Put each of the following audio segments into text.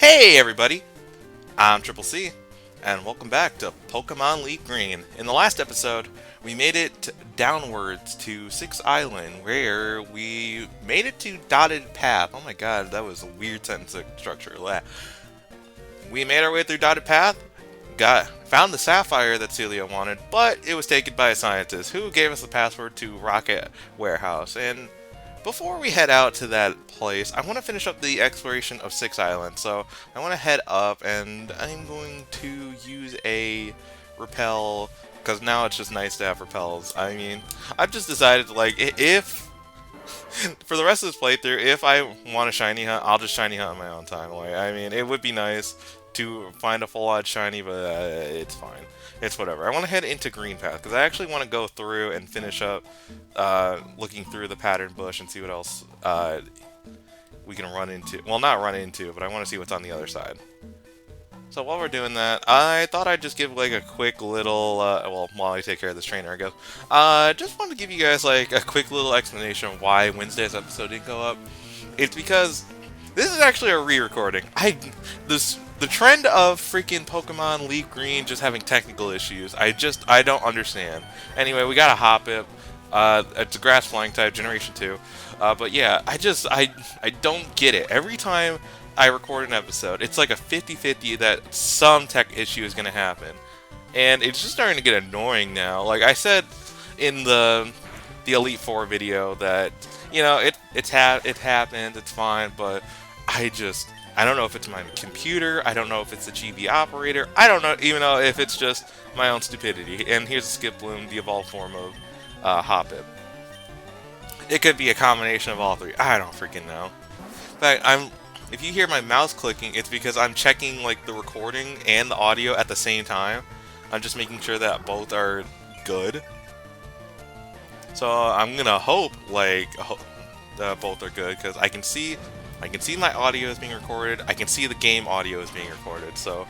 Hey everybody, I'm Triple C, and welcome back to Pokemon LeafGreen. In the last episode, we made it downwards to 6 Island, where we made it to Dotted Path. Oh my god, that was a weird sentence structure. We made our way through Dotted Path, found the sapphire that Celia wanted, but it was taken by a scientist who gave us the password to Rocket Warehouse. And before we head out to that place, I want to finish up the exploration of Six Island. So I want to head up, and I'm going to use a repel because now it's just nice to have repels. I mean, I've just decided to if for the rest of this playthrough, if I want to shiny hunt, I'll just shiny hunt on my own time. I mean, it would be nice to find a full-on shiny, but it's fine. It's whatever. I want to head into Green Path because I actually want to go through and finish up looking through the pattern bush and see what else we can run into. Well, not run into, but I want to see what's on the other side. So while we're doing that, I thought I'd just give like a quick little, well, while I take care of this trainer, I guess. Just wanted to give you guys like a quick little explanation of why Wednesday's episode didn't go up. It's because this is actually a re-recording. The trend of freaking Pokemon LeafGreen just having technical issues, I don't understand. Anyway, we got a Hoppip. It's a grass flying type, Generation 2. But yeah, I don't get it. Every time I record an episode, it's like a 50-50 that some tech issue is going to happen. And it's just starting to get annoying now. Like I said in the Elite Four video that, you know, it happened, it's fine, but I don't know if it's my computer, I don't know if it's the GB operator, I don't know even know if it's just my own stupidity. And here's a Skiploom, the evolved form of Hoppip. It could be a combination of all three. I don't freaking know. In fact, if you hear my mouse clicking, it's because I'm checking like the recording and the audio at the same time. I'm just making sure that both are good. So I'm gonna hope both are good because I can see my audio is being recorded. I can see the game audio is being recorded. So,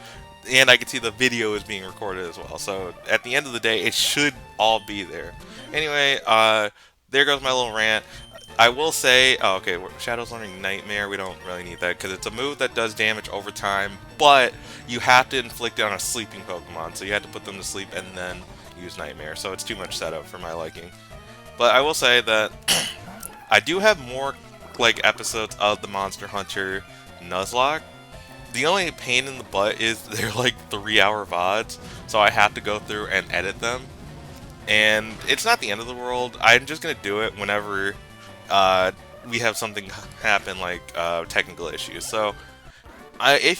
and I can see the video is being recorded as well. So at the end of the day, it should all be there. Anyway, there goes my little rant. I will say, oh, okay, Shadow's Learning Nightmare, we don't really need that because it's a move that does damage over time, but you have to inflict it on a sleeping Pokemon, so you have to put them to sleep and then use Nightmare, so it's too much setup for my liking. But I will say that I do have more like episodes of the Monster Hunter Nuzlocke. The only pain in the butt is they're like 3-hour VODs, so I have to go through and edit them. And it's not the end of the world. I'm just gonna do it whenever we have something happen like technical issues. So if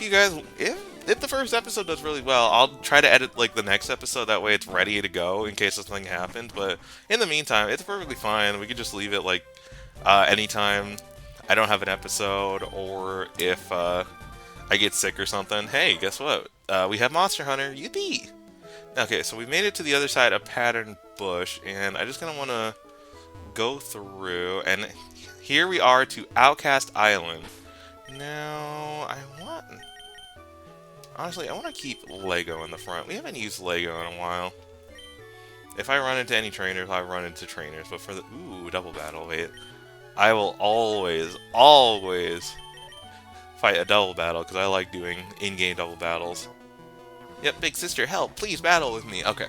the first episode does really well, I'll try to edit like the next episode. That way it's ready to go in case something happens. But in the meantime, it's perfectly fine. We could just leave it like anytime I don't have an episode, or if I get sick or something. Hey, guess what? We have Monster Hunter. Yippee! Okay, so we made it to the other side of Pattern Bush, and I just kind of want to go through, and here we are to Outcast Island. Now, honestly, I want to keep Lego in the front. We haven't used Lego in a while. If I run into any trainers, I run into trainers, but for the, ooh, double battle, wait. I will always fight a double battle, because I like doing in-game double battles. Yep, big sister, help, please battle with me. Okay.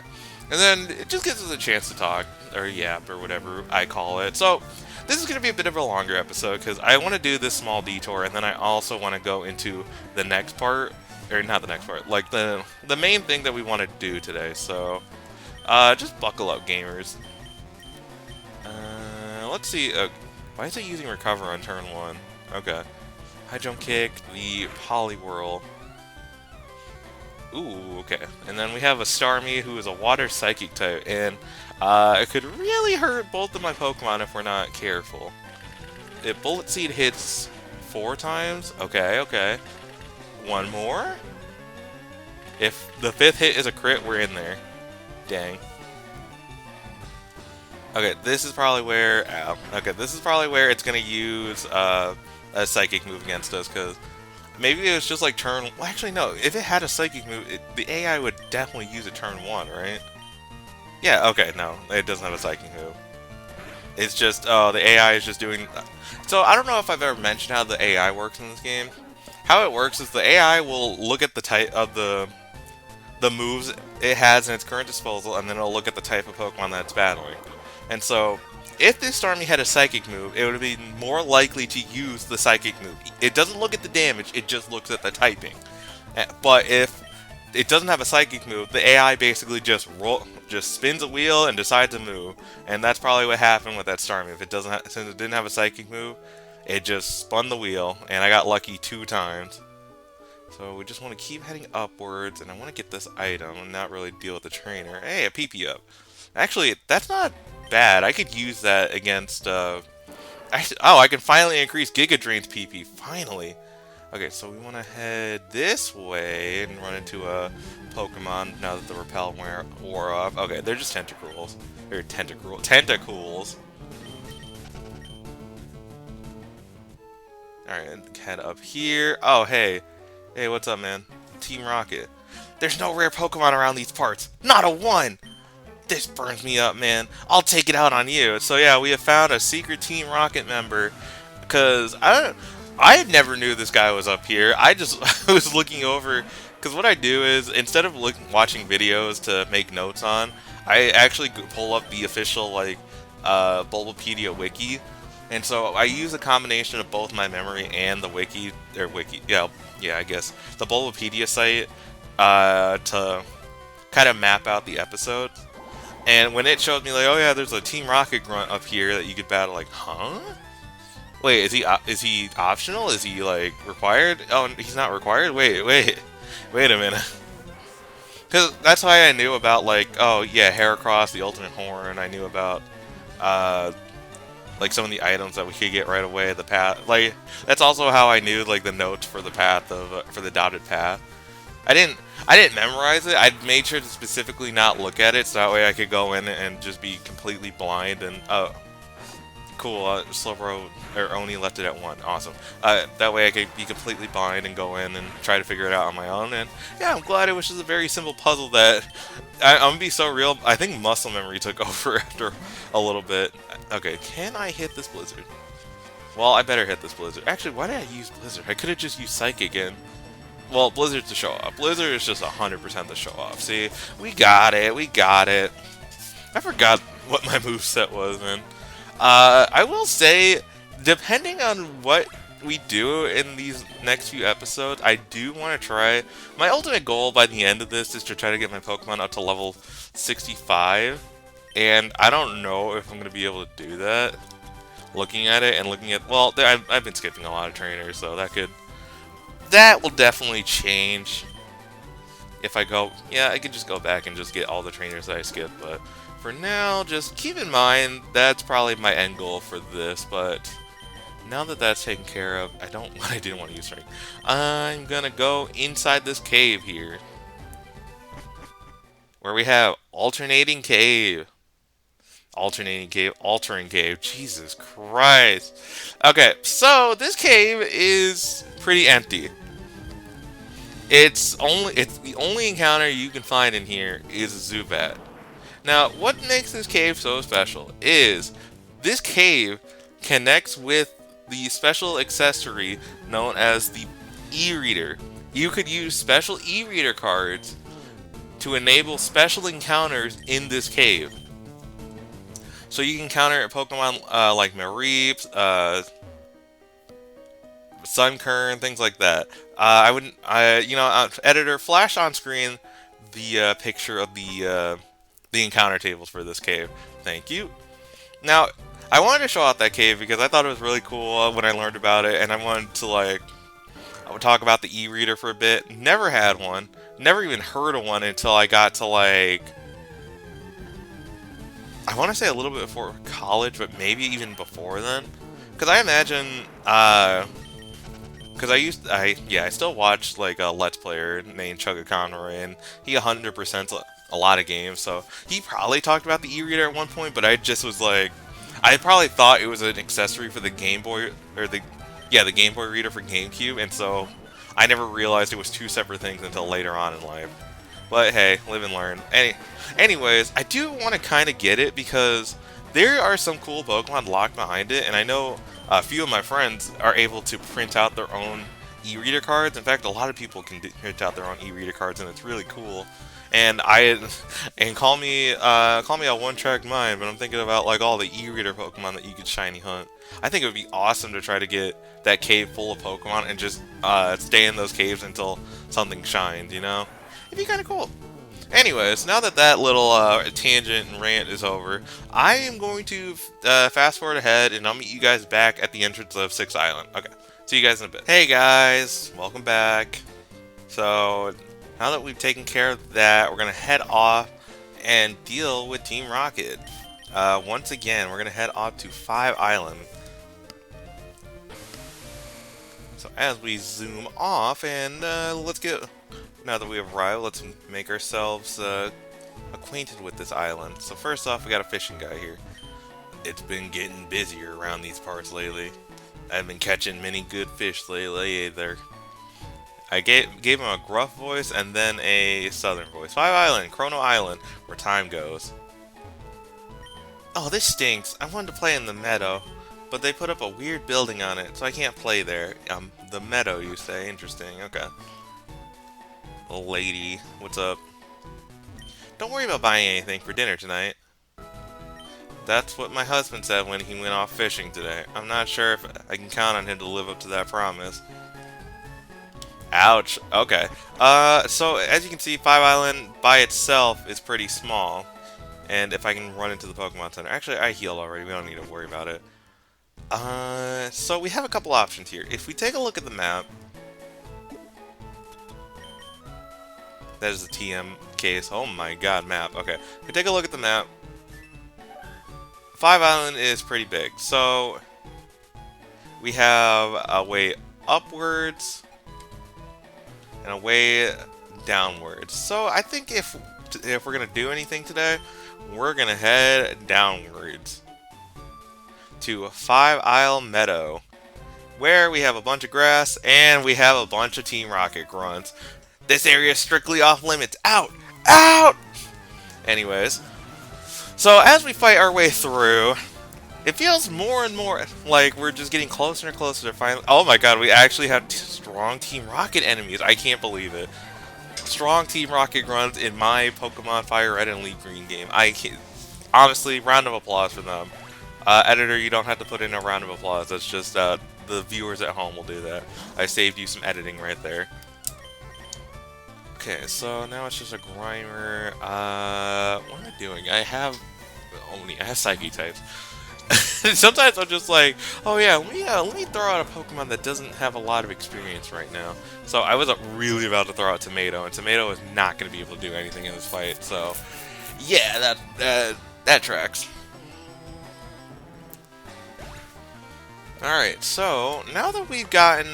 And then it just gives us a chance to talk, or yap, or whatever I call it. So, this is going to be a bit of a longer episode, because I want to do this small detour, and then I also want to go into the next part, or not the next part, like the main thing that we want to do today. So, just buckle up, gamers. Let's see, why is it using Recover on turn 1? Okay. High Jump Kick, the Poliwhirl. Ooh, okay. And then we have a Starmie who is a Water Psychic type, and it could really hurt both of my Pokemon if we're not careful. If Bullet Seed hits 4 times, okay. One more? If the 5th hit is a crit, we're in there. Dang. Okay, this is probably where it's gonna use a Psychic move against us, because maybe it was just like turn... Well, actually, no. If it had a Psychic move, the AI would definitely use it turn 1, right? Yeah, okay, no. It doesn't have a Psychic move. It's just, the AI is just doing... So, I don't know if I've ever mentioned how the AI works in this game. How it works is the AI will look at the type of the moves it has in its current disposal, and then it'll look at the type of Pokemon that it's battling. And so, if this Starmie had a Psychic move, it would be more likely to use the Psychic move. It doesn't look at the damage, it just looks at the typing. But if it doesn't have a Psychic move, the AI basically just spins a wheel and decides to move. And that's probably what happened with that Starmie. If it doesn't, since it didn't have a Psychic move, it just spun the wheel, and I got lucky 2 times. So we just want to keep heading upwards, and I want to get this item and not really deal with the trainer. Hey, a PP up. Actually, that's not bad. I could use that against, I can finally increase Giga Drain's PP. Finally. Okay, so we want to head this way and run into a Pokemon now that the Repel wore off. Okay, they're just Tentacruels. Or Tentacools. Alright, head up here. Oh, hey. Hey, what's up, man? Team Rocket. There's no rare Pokemon around these parts. Not a one! This burns me up, man. I'll take it out on you. So yeah, we have found a secret Team Rocket member. Because I never knew this guy was up here. I just was looking over. Because what I do is, instead of watching videos to make notes on, I actually pull up the official, like, Bulbapedia wiki. And so I use a combination of both my memory and the yeah, I guess, the Bulbapedia site to kind of map out the episodes. And when it showed me, like, oh yeah, there's a Team Rocket grunt up here that you could battle, like, huh? Wait, is he optional? Is he, like, required? Oh, he's not required? Wait a minute. Because that's why I knew about, like, oh yeah, Heracross, the Ultimate Horn. I knew about, like, some of the items that we could get right away, the path. Like, that's also how I knew, like, the notes for the path of, for the dotted path. I didn't memorize it. I made sure to specifically not look at it, so that way I could go in and just be completely blind and, oh, cool, Slowbro, or Oni left it at 1, awesome. That way I could be completely blind and go in and try to figure it out on my own, and yeah, I'm glad it was just a very simple puzzle that, I'm gonna be so real, I think muscle memory took over after a little bit. Okay, can I hit this Blizzard? Well, I better hit this Blizzard. Actually, why did I use Blizzard? I could have just used Psychic again. Well, Blizzard's to show off. Blizzard is just 100% the show off. See, we got it. I forgot what my moveset was, man. I will say, depending on what we do in these next few episodes, I do want to try. My ultimate goal by the end of this is to try to get my Pokemon up to level 65. And I don't know if I'm going to be able to do that. Looking at it and looking at... Well, I've been skipping a lot of trainers, so that will definitely change if I go... Yeah, I could just go back and just get all the trainers that I skipped, but for now, just keep in mind that's probably my end goal for this, but now that that's taken care of, I didn't want to use strength. I'm gonna go inside this cave here, where we have altering cave, Jesus Christ. Okay, so this cave is pretty empty. It's the only encounter you can find in here is a Zubat. Now, what makes this cave so special is this cave connects with the special accessory known as the e-reader. You could use special e-reader cards to enable special encounters in this cave. So you can encounter Pokemon like Mareep, Sunkern, things like that. Editor, flash on screen the picture of the encounter tables for this cave. Thank you. Now, I wanted to show out that cave because I thought it was really cool when I learned about it, and I wanted to, like, I would talk about the e-reader for a bit. Never had one. Never even heard of one until I got to, like, I want to say a little bit before college, but maybe even before then. Because I imagine, because I still watch, like, a Let's Player named Chugga Conroy, and he 100% a lot of games, so he probably talked about the e-reader at one point, but I just was like, I probably thought it was an accessory for the Game Boy, or the Game Boy reader for GameCube, and so I never realized it was 2 separate things until later on in life. But hey, live and learn. Anyways, I do want to kind of get it because there are some cool Pokemon locked behind it, and I know a few of my friends are able to print out their own e-reader cards. In fact, a lot of people can print out their own e-reader cards, and it's really cool. And call me a one-track mind, but I'm thinking about like all the e-reader Pokemon that you could shiny hunt. I think it would be awesome to try to get that cave full of Pokemon and just stay in those caves until something shined. You know, it'd be kind of cool. Anyways, now that that little tangent and rant is over, I am going to fast forward ahead, and I'll meet you guys back at the entrance of Six Island. Okay, see you guys in a bit. Hey guys, welcome back. So, now that we've taken care of that, we're going to head off and deal with Team Rocket. Once again, we're going to head off to 5 Island. So as we zoom off, and let's get... Now that we have arrived, let's make ourselves acquainted with this island. So first off, we got a fishing guy here. It's been getting busier around these parts lately. I've been catching many good fish lately either. I gave him a gruff voice and then a southern voice. 5 Island, Chrono Island, where time goes. Oh, this stinks. I wanted to play in the meadow, but they put up a weird building on it, so I can't play there. The meadow, you say? Interesting, okay. Lady, what's up? Don't worry about buying anything for dinner tonight. That's what my husband said when he went off fishing today. I'm not sure if I can count on him to live up to that promise. Ouch. Okay. So as you can see, 5 Island by itself is pretty small. And if I can run into the Pokemon Center... Actually, I healed already. We don't need to worry about it. So we have a couple options here. If we take a look at the map... That is the TM case. Oh my god, map. Okay. If we take a look at the map, 5 Island is pretty big. So, we have a way upwards and a way downwards. So, I think if we're going to do anything today, we're going to head downwards to 5 Isle Meadow, where we have a bunch of grass and we have a bunch of Team Rocket grunts. This area is strictly off limits. Out! Out! Anyways. So, as we fight our way through, it feels more and more like we're just getting closer and closer to finally... Oh my god, we actually have strong Team Rocket enemies. I can't believe it. Strong Team Rocket grunts in my Pokemon Fire Red and LeafGreen game. I can't... Honestly, round of applause for them. Editor, you don't have to put in a round of applause. That's just, the viewers at home will do that. I saved you some editing right there. Okay, so now it's just a Grimer. What am I doing? I have Psyche types. Sometimes I'm just like, oh yeah, let me throw out a Pokemon that doesn't have a lot of experience right now. So I was really about to throw out Tomato, and Tomato is not going to be able to do anything in this fight. So yeah, that tracks. All right, so now that we've gotten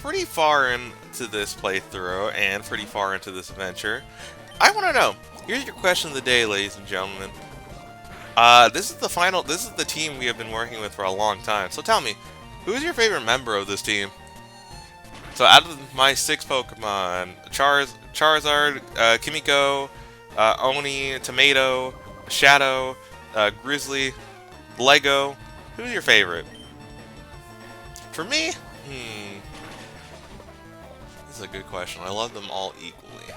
pretty far into this playthrough and pretty far into this adventure, I want to know, here's your question of the day, ladies and gentlemen. This is the team we have been working with for a long time. So tell me, who's your favorite member of this team? So out of my 6 Pokemon, Charizard, Kimiko, Oni, Tomato, Shadow, Grizzly, Lego, who's your favorite? For me? This is a good question. I love them all equally.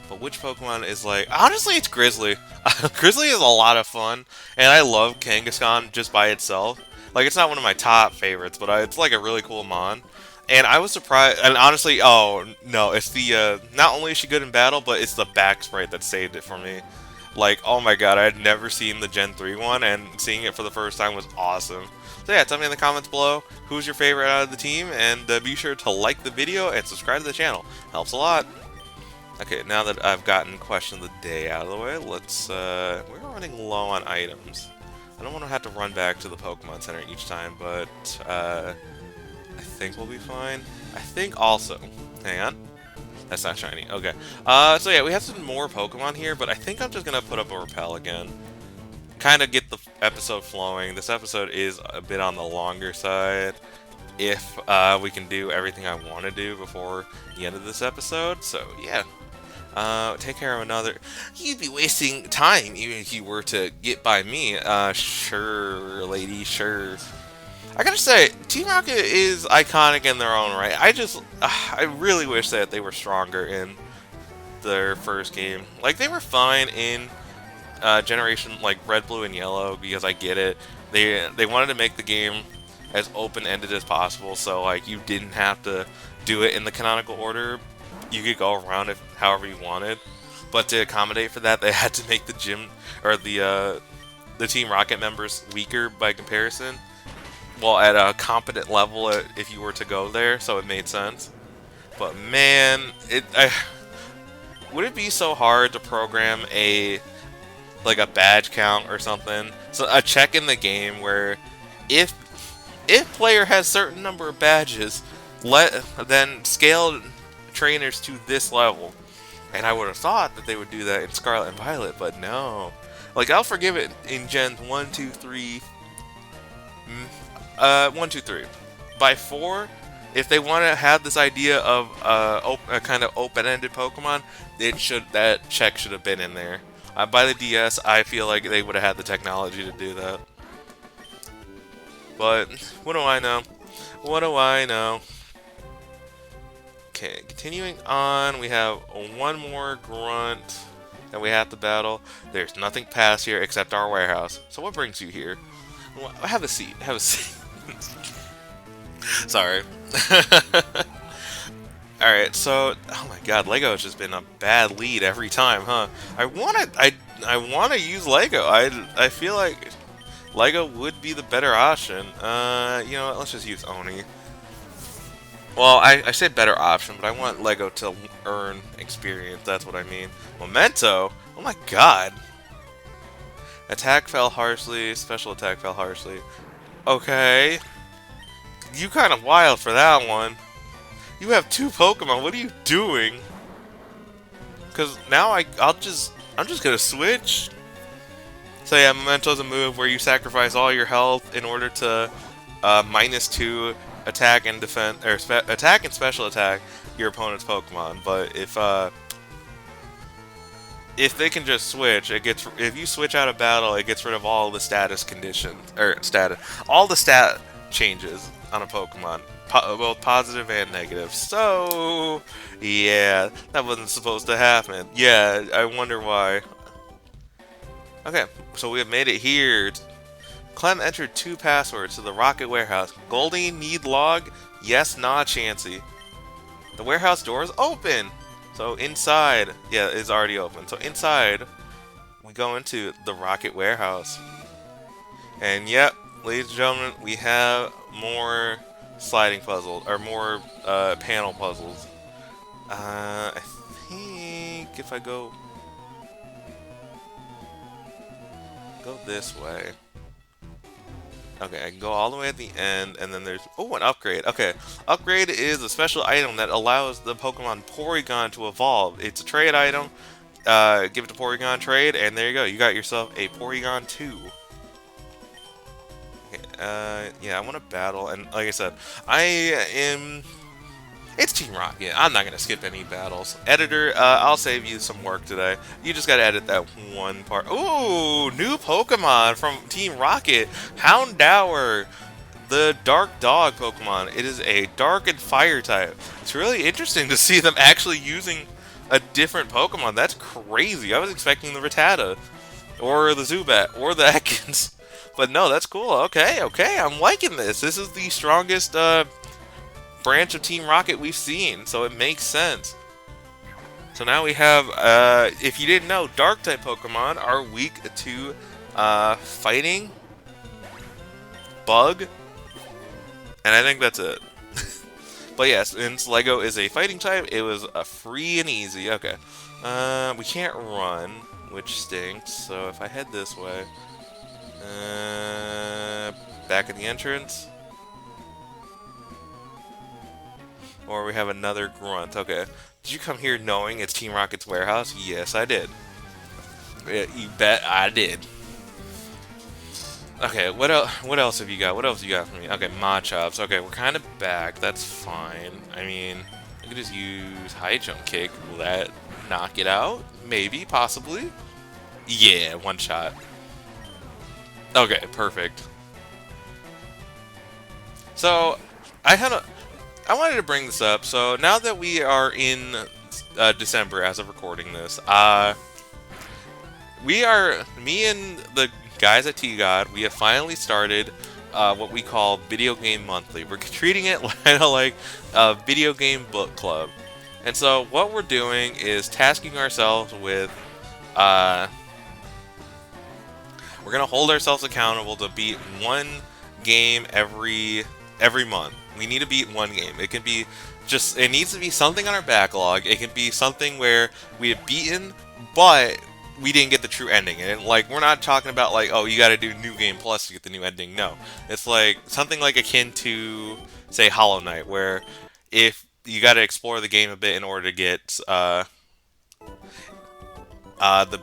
But which Pokemon is like... Honestly, it's Grizzly. Grizzly is a lot of fun. And I love Kangaskhan just by itself. Like, it's not one of my top favorites, but it's like a really cool mon. And I was surprised... And honestly, oh, no. It's the... not only is she good in battle, but it's the back sprite that saved it for me. Like, oh my god, I had never seen the Gen 3 one, and seeing it for the first time was awesome. So yeah, tell me in the comments below who's your favorite out of the team, and be sure to like the video and subscribe to the channel. Helps a lot. Okay, now that I've gotten question of the day out of the way, let's, we're running low on items. I don't want to have to run back to the Pokemon Center each time, but, I think we'll be fine. I think also, hang on. That's not shiny. Okay. So yeah, we have some more Pokemon here, but I think I'm just gonna put up a Repel again. Kind of get the episode flowing. This episode is a bit on the longer side. If we can do everything I want to do before the end of this episode. So yeah. Take care of another... You'd be wasting time even if you were to get by me. Sure, lady, sure. I gotta say, Team Rocket is iconic in their own right. I really wish that they were stronger in their first game. Like, they were fine in Generation, like, Red, Blue, and Yellow, because I get it. They wanted to make the game as open-ended as possible, so, like, you didn't have to do it in the canonical order. You could go around it however you wanted. But to accommodate for that, they had to make the gym, or the Team Rocket members weaker by comparison. Well, at a competent level, if you were to go there, so it made sense. But man, would it be so hard to program like a badge count or something? So a check in the game where if player has certain number of badges, then scale trainers to this level. And I would have thought that they would do that in Scarlet and Violet, but no. Like, I'll forgive it in Gens 1, 2, 3. 1, 2, 3. By 4, if they want to have this idea of a kind of open-ended Pokemon, that check should have been in there. By the DS, I feel like they would have had the technology to do that. But what do I know? What do I know? Okay, continuing on, we have one more grunt that we have to battle. There's nothing past here except our warehouse. So what brings you here? Well, have a seat. Have a seat. Sorry. Alright, so oh my god, Lego has just been a bad lead every time, huh? I wanna use Lego. I feel like Lego would be the better option. You know what, let's just use Oni. Well, I said better option, but I want Lego to earn experience, that's what I mean. Memento? Oh my god. Attack fell harshly, special attack fell harshly. Okay. You kind of wild for that one. You have 2 Pokemon, what are you doing? Because now I'm just gonna switch. So yeah, Memento's a move where you sacrifice all your health in order to -2 attack and defense, or attack and special attack your opponent's Pokemon. But if they can just switch, if you switch out of battle, it gets rid of all the status conditions, or all the stat changes on a Pokemon, both positive and negative. So yeah, that wasn't supposed to happen. Yeah, I wonder why. Okay, so we have made it here. Clem entered 2 passwords to the Rocket Warehouse. Goldie, need log? Yes, nah, Chansey. The warehouse door is open! So inside, yeah, it's already open. So inside, we go into the Rocket Warehouse. And yep, ladies and gentlemen, we have more sliding puzzles, or more panel puzzles. I think if I go this way. Okay, I can go all the way at the end, and then there's... Oh, an upgrade. Okay, upgrade is a special item that allows the Pokemon Porygon to evolve. It's a trade item. Give it to Porygon, trade, and there you go. You got yourself a Porygon 2. Okay, yeah, I want to battle, and like I said, it's Team Rocket. I'm not going to skip any battles. Editor, I'll save you some work today. You just got to edit that one part. Ooh, new Pokemon from Team Rocket. Houndour, the Dark Dog Pokemon. It is a Dark and Fire type. It's really interesting to see them actually using a different Pokemon. That's crazy. I was expecting the Rattata, or the Zubat, or the Ekans. But no, that's cool. Okay, I'm liking this. This is the strongest... branch of Team Rocket we've seen, so it makes sense. So now we have, if you didn't know, Dark-type Pokemon are weak to fighting, Bug, and I think that's it. But yes, since Lego is a fighting type, it was free and easy. Okay, we can't run, which stinks, so if I head this way, back at the entrance, or we have another grunt. Okay. Did you come here knowing it's Team Rocket's warehouse? Yes, I did. You bet I did. Okay, what else have you got? What else you got for me? Okay, Machops. Okay, we're kind of back. That's fine. I mean, I could just use High Jump Kick. Will that knock it out? Maybe, possibly. Yeah, one shot. Okay, perfect. So, I had a, I wanted to bring this up. So now that we are in December as of recording this, me and the guys at T God, we have finally started what we call Video Game Monthly. We're treating it kind of like a video game book club. And so what we're doing is tasking ourselves with, uh, we're gonna hold ourselves accountable to beat one game every month. We need to beat one game. It can be just, it needs to be something on our backlog. It can be something where we have beaten, but we didn't get the true ending. And like, we're not talking about like, oh, you got to do New Game Plus to get the new ending. No, it's like something like akin to say Hollow Knight, where if you got to explore the game a bit in order to get the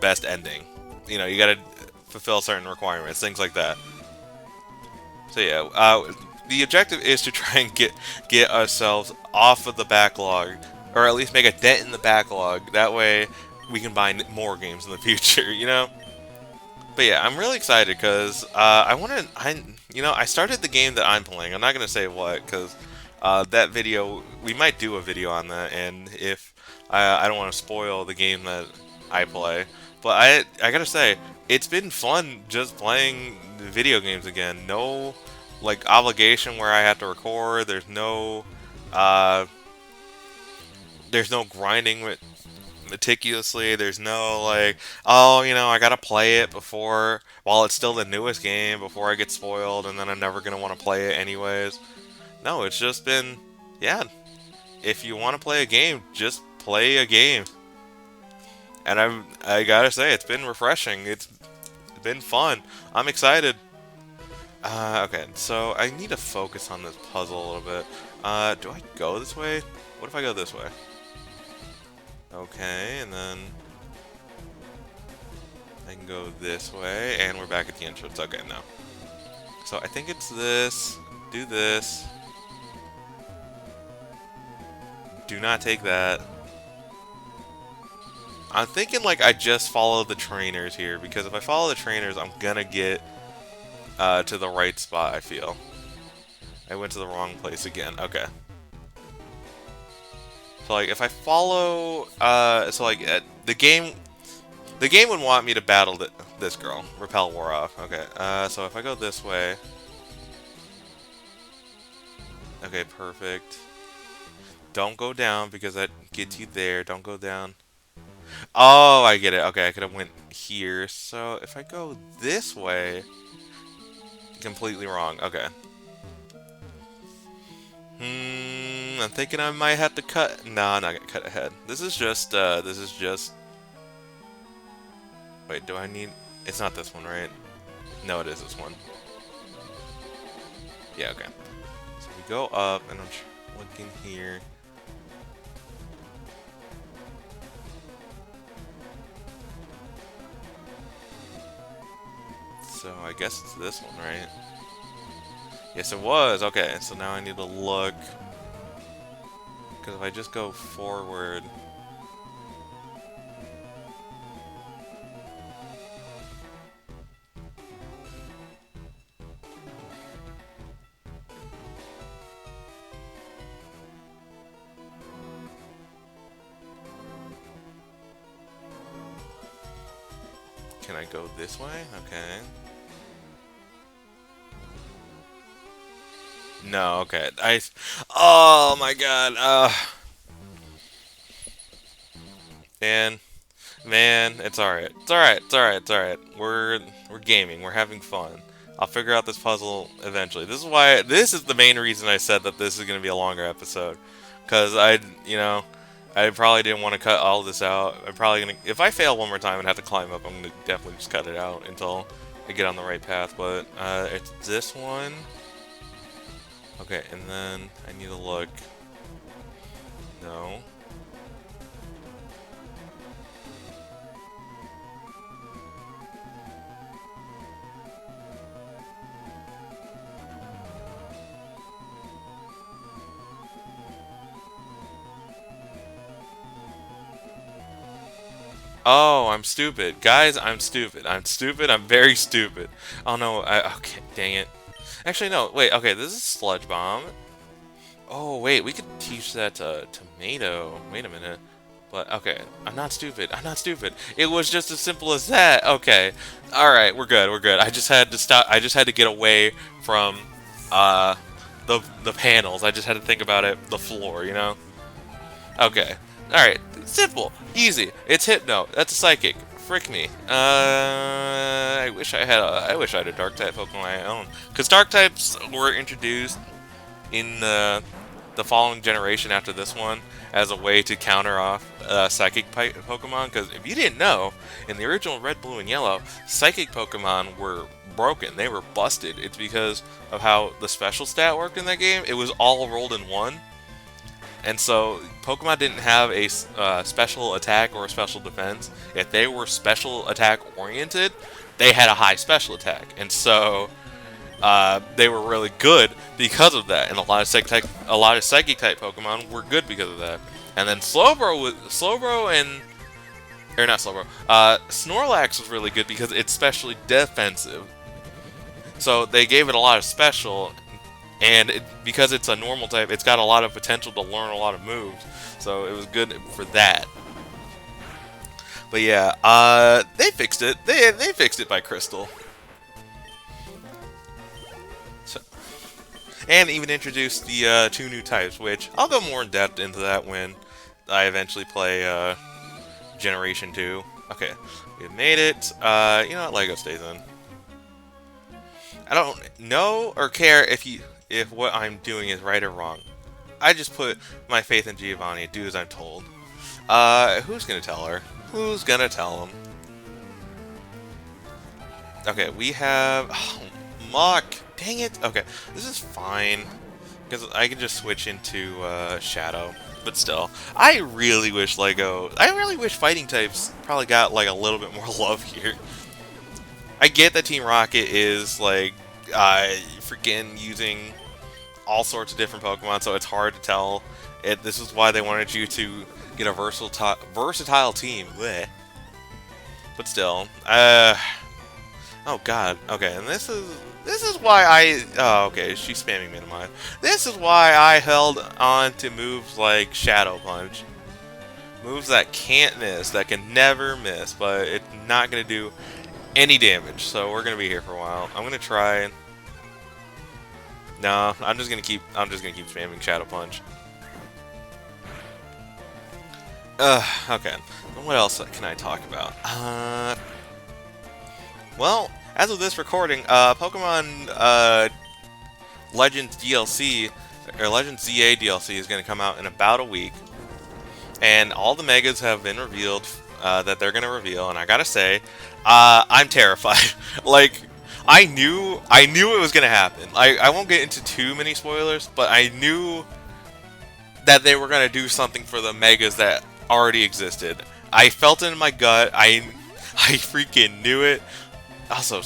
best ending. You know, you got to fulfill certain requirements, things like that. So yeah, the objective is to try and get ourselves off of the backlog, or at least make a dent in the backlog. That way, we can buy more games in the future. You know. But yeah, I'm really excited because I started the game that I'm playing. I'm not gonna say what because that video, we might do a video on that, and if I don't want to spoil the game that I play, but I gotta say it's been fun just playing video games again. No like obligation where I have to record. Uh, there's no grinding with meticulously. There's no like, oh, I gotta play it before while it's still the newest game before I get spoiled, and then I'm never gonna want to play it anyways. No, it's just been, yeah. If you want to play a game, just play a game. And I gotta say, it's been refreshing. It's been fun. I'm excited. Okay, so I need to focus on this puzzle a little bit. Do I go this way? What if I go this way? Okay, and then I can go this way, and we're back at the entrance. Okay, no. So I think it's this. Do this. Do not take that. I'm thinking like I just follow the trainers here, because if I follow the trainers, I'm gonna get to the right spot, I feel. I went to the wrong place again. Okay. So like if I follow, the game would want me to battle this girl, Repel War Off. Okay. So if I go this way. Okay, perfect. Don't go down because that gets you there. Don't go down. Oh, I get it. Okay, I could have went here. So if I go this way, completely wrong. Okay. I'm thinking I might have to cut. No, I'm not gonna cut ahead. This is just. Wait, do I need? It's not this one, right? No, it is this one. Yeah, okay. So we go up, and I'm looking here. So I guess it's this one, right? Yes, it was. Okay, so now I need to look. Because if I just go forward... Can I go this way? Okay. No, okay. Oh my god. Man, it's alright. It's alright. It's alright. It's alright. We're gaming. We're having fun. I'll figure out this puzzle eventually. This is the main reason I said that this is going to be a longer episode. Because I probably didn't want to cut all this out. I'm probably going to, if I fail one more time and have to climb up, I'm going to definitely just cut it out until I get on the right path. But, it's this one. Okay, and then I need to look. No. Oh, I'm stupid. Guys, I'm stupid. I'm stupid. I'm very stupid. Oh no, okay, dang it. Actually, no. Wait. Okay, this is Sludge Bomb. Oh, wait. We could teach that to Tomato. Wait a minute. But okay, I'm not stupid. I'm not stupid. It was just as simple as that. Okay. All right, we're good. We're good. I just had to stop. I just had to get away from uh the panels. I just had to think about it, the floor, you know. Okay. All right. Simple, easy. It's Hypno. That's a psychic. Frick me. I wish I had a dark type Pokemon of my own, because dark types were introduced in the following generation after this one as a way to counter off psychic Pokemon. Because if you didn't know, in the original Red, Blue, and Yellow, psychic Pokemon were broken. They were busted. It's because of how the special stat worked in that game. It was all rolled in one. And so Pokemon didn't have a special attack or a special defense. If they were special attack oriented, they had a high special attack. And so they were really good because of that, and a lot of psychic type Pokemon were good because of that. And then Slowbro and or not Slowbro, Snorlax was really good because it's specially defensive. So they gave it a lot of special, and because it's a normal type, it's got a lot of potential to learn a lot of moves. So it was good for that. But yeah, they fixed it. They fixed it by Crystal. And even introduced the 2 new types, which I'll go more in depth into that when I eventually play Generation 2. Okay, we've made it. You know what? Lego stays in. I don't know or care if what I'm doing is right or wrong. I just put my faith in Giovanni and do as I'm told. Who's gonna tell her? Who's gonna tell him? Okay, we have... Oh, Muck! Dang it! Okay, this is fine. Because I can just switch into Shadow. But still, I really wish fighting types probably got like a little bit more love here. I get that Team Rocket is like freaking using all sorts of different Pokemon, so it's hard to tell. This is why they wanted you to get a versatile team. Blech. But still, oh god. Okay, and this is why oh, okay, she's spamming Minimize. This is why I held on to moves like Shadow Punch. Moves that can't miss, that can never miss, but it's not gonna do any damage. So we're gonna be here for a while. I'm gonna try. No, I'm just gonna keep spamming Shadow Punch. Okay. What else can I talk about? Well, as of this recording, Pokemon Legends DLC, or Legends ZA DLC, is going to come out in about a week. And all the Megas have been revealed that they're going to reveal, and I gotta say, I'm terrified. Like, I knew it was going to happen. I won't get into too many spoilers, but I knew that they were going to do something for the Megas that already existed. I felt it in my gut. I freaking knew it. Also,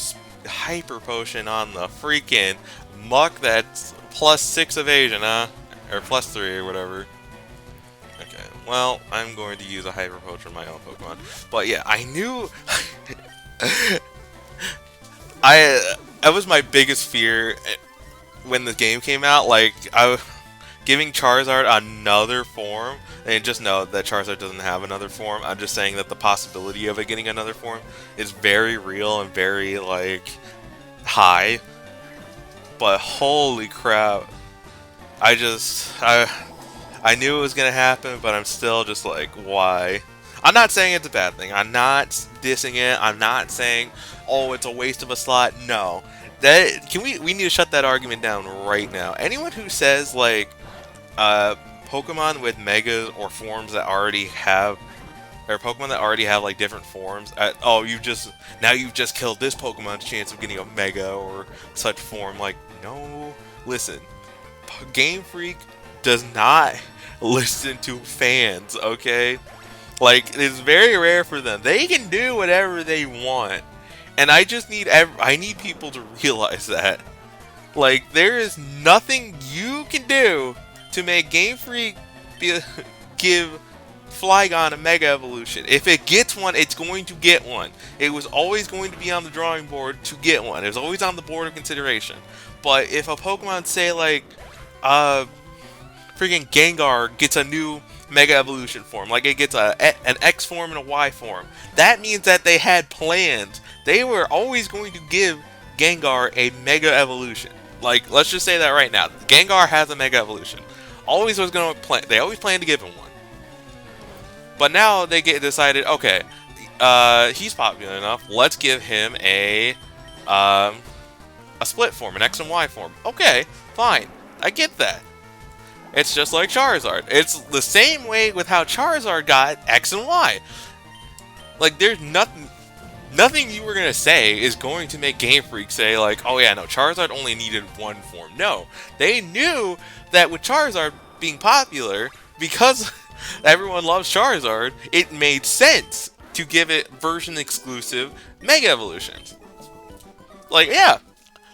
Hyper Potion on the freaking Muck that's +6 evasion, huh? Or +3 or whatever. Okay, well, I'm going to use a Hyper Potion on my own Pokemon. But yeah, I knew... That was my biggest fear when the game came out. Like, giving Charizard another form, and just know that Charizard doesn't have another form. I'm just saying that the possibility of it getting another form is very real and very, like, high. But holy crap. I knew it was going to happen, but I'm still just like, why? I'm not saying it's a bad thing. I'm not dissing it. I'm not saying, oh, it's a waste of a slot. No. We need to shut that argument down right now. Anyone who says, like, Pokemon with Megas or forms that already have, or Pokemon that already have like different forms, oh, you've just killed this Pokemon's chance of getting a Mega or such form. Like, no, listen, Game Freak does not listen to fans, okay? Like, it's very rare for them. They can do whatever they want, and I need people to realize that. Like, there is nothing you can do to make Game Freak give Flygon a Mega Evolution. If it gets one, it's going to get one. It was always going to be on the drawing board to get one. It was always on the board of consideration. But if a Pokemon, say, like, uh, freaking Gengar gets a new Mega Evolution form, like it gets an X form and a Y form, that means that they had plans. They were always going to give Gengar a Mega Evolution. Like, let's just say that right now. Gengar has a Mega Evolution. Always was going to plan. They always planned to give him one. But now they get decided, okay, he's popular enough. Let's give him a split form, an X and Y form. Okay, fine. I get that. It's just like Charizard. It's the same way with how Charizard got X and Y. Like, there's nothing you were going to say is going to make Game Freak say, like, oh yeah, no, Charizard only needed one form. No. They knew that with Charizard being popular, because everyone loves Charizard, it made sense to give it version-exclusive Mega Evolutions. Like, yeah,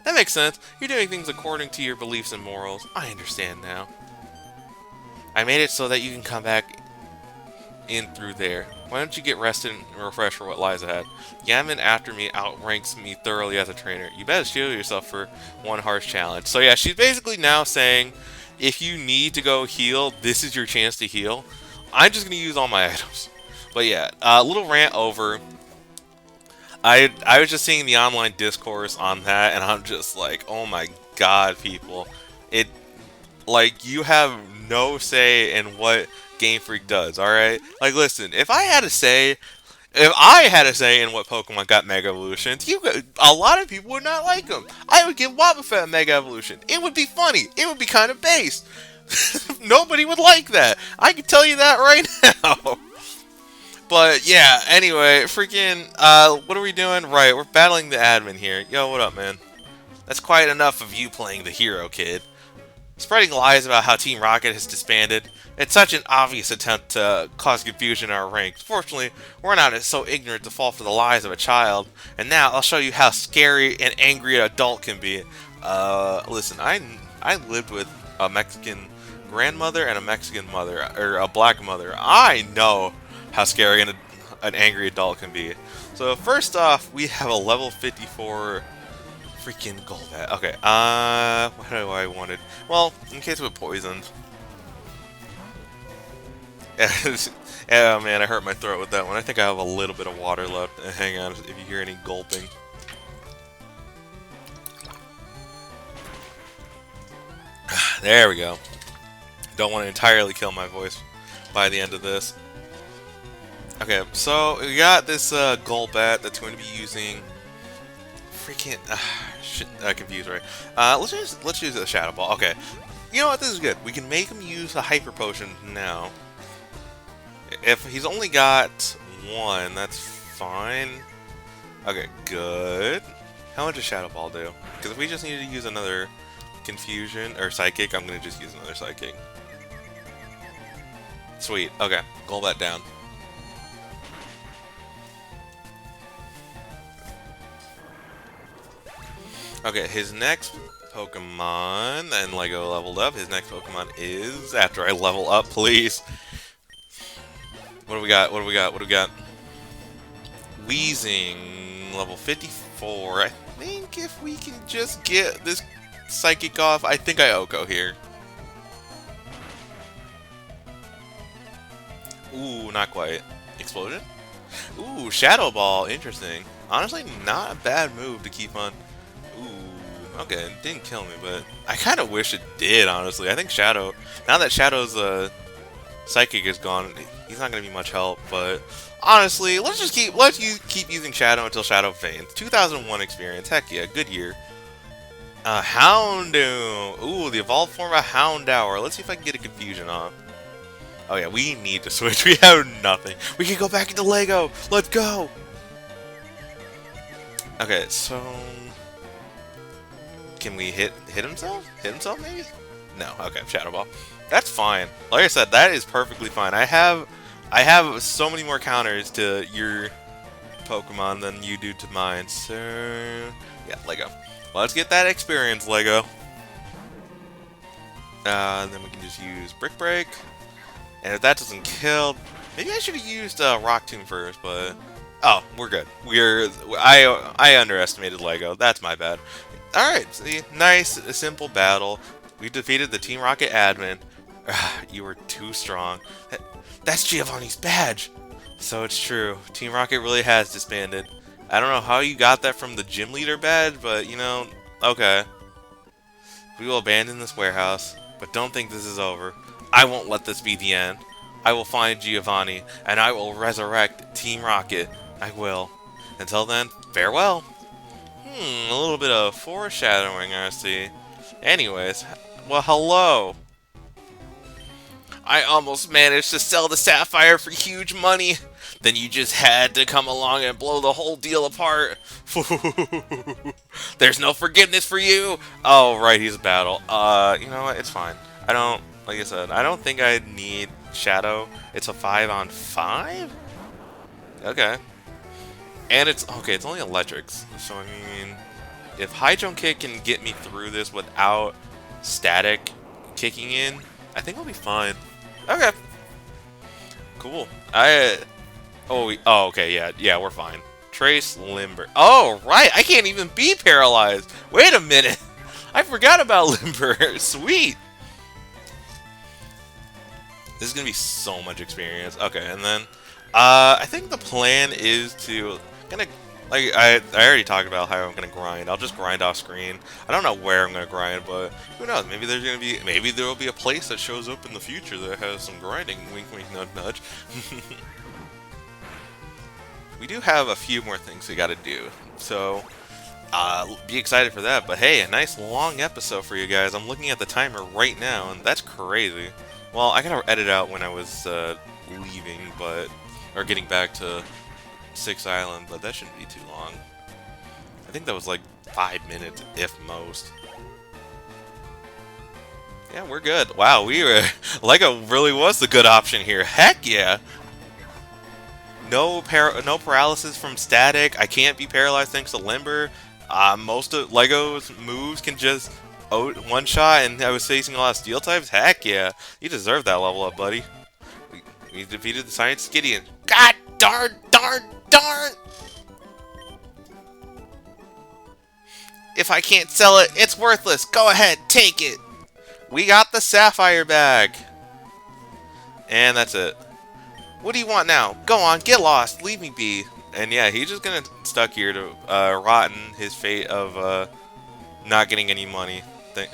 that makes sense. You're doing things according to your beliefs and morals. I understand now. I made it so that you can come back in through there. Why don't you get rested and refreshed for what lies ahead? Gammon after me outranks me thoroughly as a trainer. You better shield yourself for one harsh challenge. So yeah, she's basically now saying, if you need to go heal, this is your chance to heal. I'm just going to use all my items. But yeah, a little rant over. I was just seeing the online discourse on that, and I'm just like, oh my god, people. Like, you have no say in what Game Freak does, alright? Like, listen, if I had a say in what Pokemon got Mega Evolutions, a lot of people would not like them. I would give Wobbuffet a Mega Evolution. It would be funny. It would be kind of based. Nobody would like that. I can tell you that right now. But, yeah, anyway, freaking, what are we doing? Right, we're battling the admin here. Yo, what up, man? That's quite enough of you playing the hero, kid. Spreading lies about how Team Rocket has disbanded. It's such an obvious attempt to cause confusion in our ranks. Fortunately, we're not so ignorant to fall for the lies of a child. And now, I'll show you how scary and angry an adult can be. Listen, I lived with a Mexican grandmother and a Mexican mother, or a black mother. I know how scary an angry adult can be. So, first off, we have a level 54... freaking Golbat. Okay, what do I wanted? Well, in case we're poisoned. Yeah, man, I hurt my throat with that one. I think I have a little bit of water left. Hang on, if you hear any gulping. There we go. Don't want to entirely kill my voice by the end of this. Okay, so we got this Golbat that's going to be using freaking shit, confused, right? Let's use a Shadow Ball. Okay, you know what? This is good. We can make him use a Hyper Potion now. If he's only got one, that's fine. Okay, good. How much does Shadow Ball do? Because if we just need to use another Confusion or Psychic, I'm gonna just use another Psychic. Sweet. Okay, Golbat down. Okay, his next Pokemon, and Lego leveled up. His next Pokemon is, after I level up, please. What do we got? What do we got? What do we got? Wheezing, level 54. I think if we can just get this Psychic off, I think I Oko here. Ooh, not quite. Explosion? Ooh, Shadow Ball. Interesting. Honestly, not a bad move to keep on. Ooh, okay, it didn't kill me, but I kind of wish it did, honestly. I think Shadow, now that Shadow's Psychic is gone, he's not going to be much help, but honestly, let's keep using Shadow until Shadow faints. 2001 experience, heck yeah, good year. Houndoom. Ooh, the evolved form of Houndour. Let's see if I can get a Confusion off. Oh yeah, we need to switch. We have nothing. We can go back into Lego. Let's go. Okay, so can we hit himself? Hit himself maybe? No. Okay, Shadow Ball. That's fine. Like I said, that is perfectly fine. I have so many more counters to your Pokemon than you do to mine. So yeah, Lego. Let's get that experience, Lego. Then we can just use Brick Break. And if that doesn't kill, maybe I should have used Rock Tomb first, but oh, we're good. I underestimated Lego. That's my bad. Alright, see, nice, simple battle. We defeated the Team Rocket admin. You were too strong. That's Giovanni's badge! So it's true. Team Rocket really has disbanded. I don't know how you got that from the gym leader badge, but you know, okay. We will abandon this warehouse, but don't think this is over. I won't let this be the end. I will find Giovanni, and I will resurrect Team Rocket. I will. Until then, farewell. A little bit of foreshadowing, I see. Anyways, well, hello. I almost managed to sell the Sapphire for huge money. Then you just had to come along and blow the whole deal apart. There's no forgiveness for you. Oh, right, he's a battle. You know what? It's fine. I don't, like I said, I don't think I need Shadow. It's a 5-on-5? Okay. And it's, okay, it's only electrics. So, I mean, if High Jump Kick can get me through this without static kicking in, I think I'll be fine. Okay. Cool. Oh, okay, yeah, we're fine. Trace Limber. Oh, right, I can't even be paralyzed. Wait a minute. I forgot about Limber. Sweet. This is gonna be so much experience. Okay, and then, I think the plan is to like I already talked about how I'm gonna grind. I'll just grind off screen. I don't know where I'm gonna grind, but who knows? Maybe there will be a place that shows up in the future that has some grinding. Wink, wink, nudge, nudge. We do have a few more things we gotta do, so be excited for that. But hey, a nice long episode for you guys. I'm looking at the timer right now, and that's crazy. Well, I gotta edit out when I was leaving, or getting back to 6 Island, but that shouldn't be too long. I think that was like 5 minutes, if most. Yeah, we're good. Wow, Lego really was the good option here. Heck yeah! No paralysis from static. I can't be paralyzed thanks to Limber. Most of Lego's moves can just one shot, and I was facing a lot of steel types. Heck yeah, you deserve that level up, buddy. We defeated the Science Gideon. God darn! If I can't sell it, it's worthless. Go ahead, take it. We got the Sapphire bag. And that's it. What do you want now? Go on, get lost, leave me be. And yeah, he's just gonna stuck here to rot in his fate of not getting any money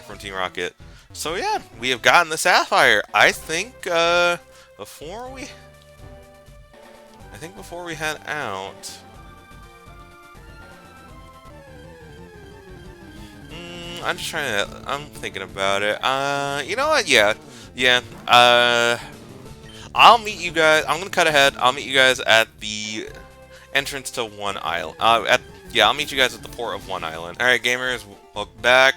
from Team Rocket. So yeah, we have gotten the Sapphire. I think before we head out, I'm thinking about it. You know what? Yeah. I'll meet you guys. I'm gonna cut ahead. I'll meet you guys at the entrance to One Island. I'll meet you guys at the port of One Island. All right, gamers, welcome back.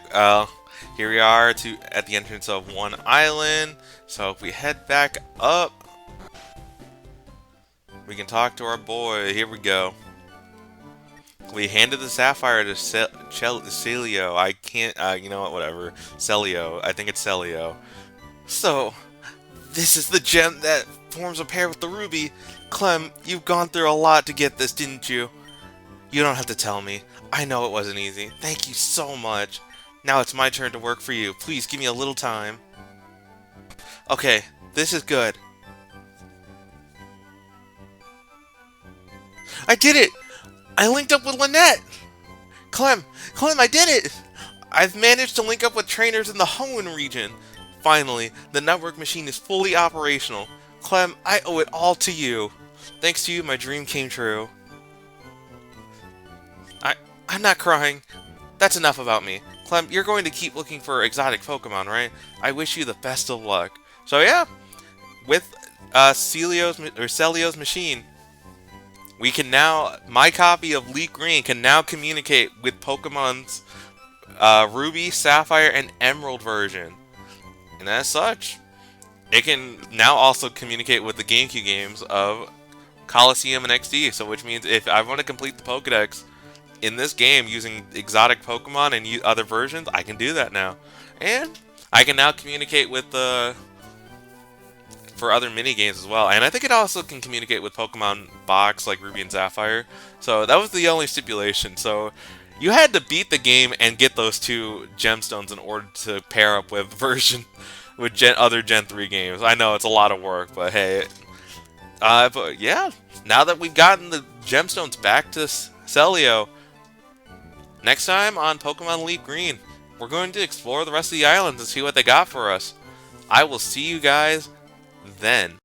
Here we are at the entrance of One Island. So if we head back up, we can talk to our boy. Here we go. We handed the Sapphire to Celio. I can't, you know what, whatever. Celio. I think it's Celio. So, this is the gem that forms a pair with the ruby. Clem, you've gone through a lot to get this, didn't you? You don't have to tell me. I know it wasn't easy. Thank you so much. Now it's my turn to work for you. Please give me a little time. Okay, this is good. I did it! I linked up with Lynette! Clem, I did it! I've managed to link up with trainers in the Hoenn region. Finally, the network machine is fully operational. Clem, I owe it all to you. Thanks to you, my dream came true. I'm not crying. That's enough about me. Clem, you're going to keep looking for exotic Pokemon, right? I wish you the best of luck. So yeah, with Celio's machine, we can now, my copy of LeafGreen can now communicate with Pokemon's Ruby, Sapphire, and Emerald version. And as such, it can now also communicate with the GameCube games of Coliseum and XD. So which means if I want to complete the Pokedex in this game using exotic Pokemon and other versions, I can do that now. And I can now communicate with for other mini games as well. And I think it also can communicate with Pokemon Box like Ruby and Sapphire. So that was the only stipulation. So You had to beat the game and get those 2 gemstones in order to pair up with other Gen 3 games. I know it's a lot of work, but hey. But yeah, now that we've gotten the gemstones back to Celio, next time on Pokemon LeafGreen, we're going to explore the rest of the islands and see what they got for us. I will see you guys then.